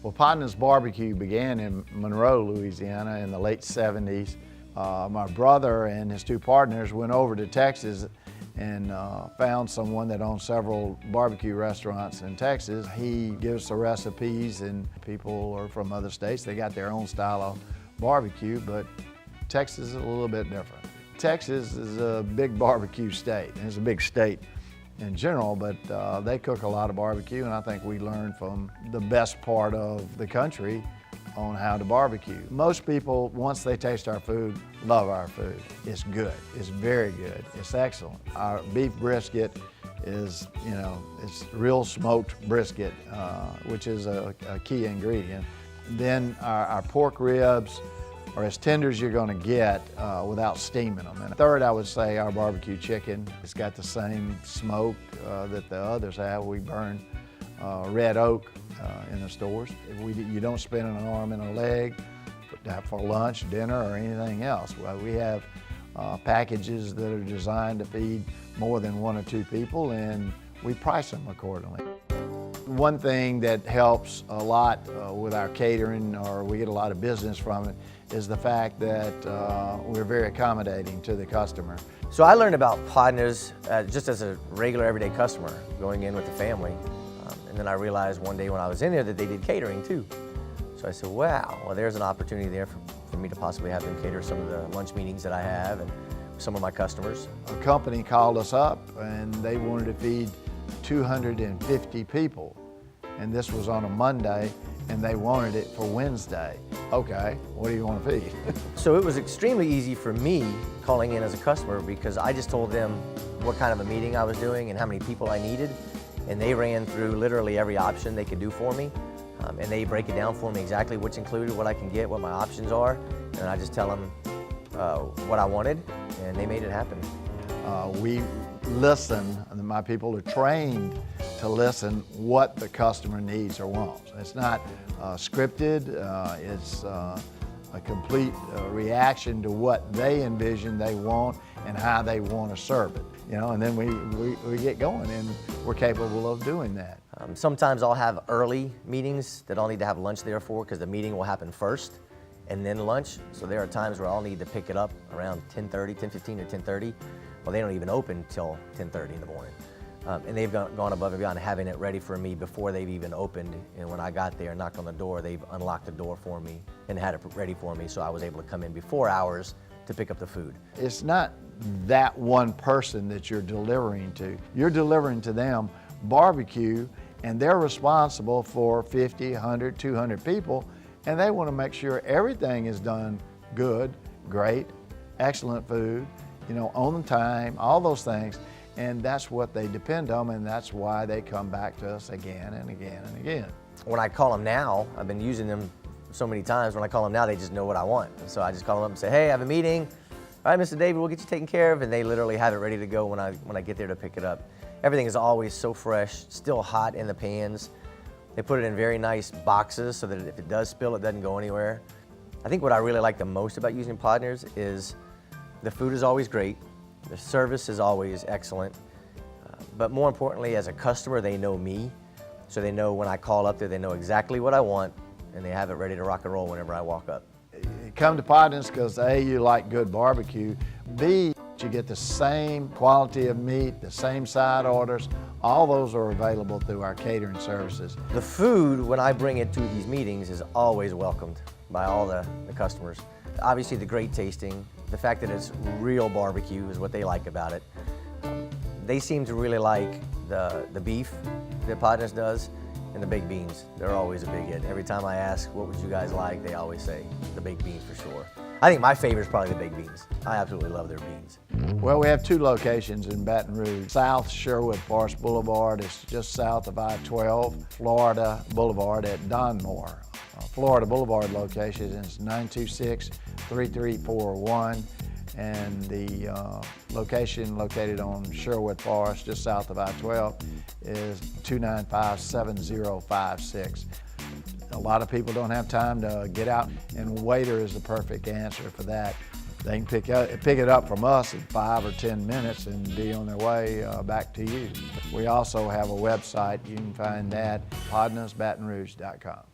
Well, Podnuh's Barbecue began in Monroe, Louisiana in the late 70s. My brother and his two partners went over to Texas and found someone that owned several barbecue restaurants in Texas. He gives the recipes, and people are from other states. They got their own style of barbecue, but Texas is a little bit different. Texas is a big barbecue state, and it's a big state in general, but they cook a lot of barbecue, and I think we learned from the best part of the country on how to barbecue. Most people, once they taste our food, love our food. It's good, it's very good, it's excellent. Our beef brisket is, it's real smoked brisket, which is a key ingredient. Then our pork ribs are as tender as you're going to get without steaming them. And third, I would say our barbecue chicken. It's got the same smoke that the others have. We burn red oak in the stores. You don't spin an arm and a leg for lunch, dinner, or anything else. Well, we have packages that are designed to feed more than one or two people, and we price them accordingly. One thing that helps a lot with our catering, or we get a lot of business from it, is the fact that we're very accommodating to the customer. So I learned about Podnuh's just as a regular everyday customer, going in with the family. And then I realized one day when I was in there that they did catering too. So I said, wow, well there's an opportunity there for me to possibly have them cater some of the lunch meetings that I have and some of my customers. A company called us up and they wanted to feed 250 people. And this was on a Monday, and they wanted it for Wednesday. Okay, what do you want to feed? So it was extremely easy for me calling in as a customer because I just told them what kind of a meeting I was doing and how many people I needed, and they ran through literally every option they could do for me, and they break it down for me exactly what's included, what I can get, what my options are, and I just tell them what I wanted, and they made it happen. We listen, and my people are trained to listen what the customer needs or wants. It's not scripted, it's a complete reaction to what they envision they want and how they want to serve it. And then we get going, and we're capable of doing that. Sometimes I'll have early meetings that I'll need to have lunch there for because the meeting will happen first and then lunch. So there are times where I'll need to pick it up around 10:30, 10:15 or 10:30. Well, they don't even open till 10:30 in the morning. And they've gone above and beyond having it ready for me before they've even opened. And when I got there and knocked on the door, they've unlocked the door for me and had it ready for me, so I was able to come in before hours to pick up the food. It's not that one person that you're delivering to. You're delivering to them barbecue, and they're responsible for 50, 100, 200 people, and they want to make sure everything is done good, great, excellent food, on time, all those things. And that's what they depend on, and that's why they come back to us again and again and again. When I call them now, I've been using them so many times, when I call them now, they just know what I want. So I just call them up and say, hey, I have a meeting. All right, Mr. David, we'll get you taken care of. And they literally have it ready to go when I get there to pick it up. Everything is always so fresh, still hot in the pans. They put it in very nice boxes so that if it does spill, it doesn't go anywhere. I think what I really like the most about using Podnuh's is the food is always great. The service is always excellent, but more importantly, as a customer, they know me, so they know when I call up there, they know exactly what I want, and they have it ready to rock and roll whenever I walk up. You come to Podnuh's because A, you like good barbecue, B, you get the same quality of meat, the same side orders. All those are available through our catering services. The food, when I bring it to these meetings, is always welcomed by all the customers. Obviously the great tasting, the fact that it's real barbecue is what they like about it. They seem to really like the beef that Podnuh's does, and the baked beans. They're always a big hit. Every time I ask, what would you guys like, they always say the baked beans for sure. I think my favorite is probably the baked beans. I absolutely love their beans. Well, we have two locations in Baton Rouge. South Sherwood Forest Boulevard is just south of I-12. Florida Boulevard at Donmore. Florida Boulevard location is 926-3341, and the location located on Sherwood Forest, just south of I-12, is 295-7056. A lot of people don't have time to get out, and waiter is the perfect answer for that. They can pick it up from us in 5 or 10 minutes and be on their way back to you. We also have a website. You can find that, podnuhsbatonrouge.com.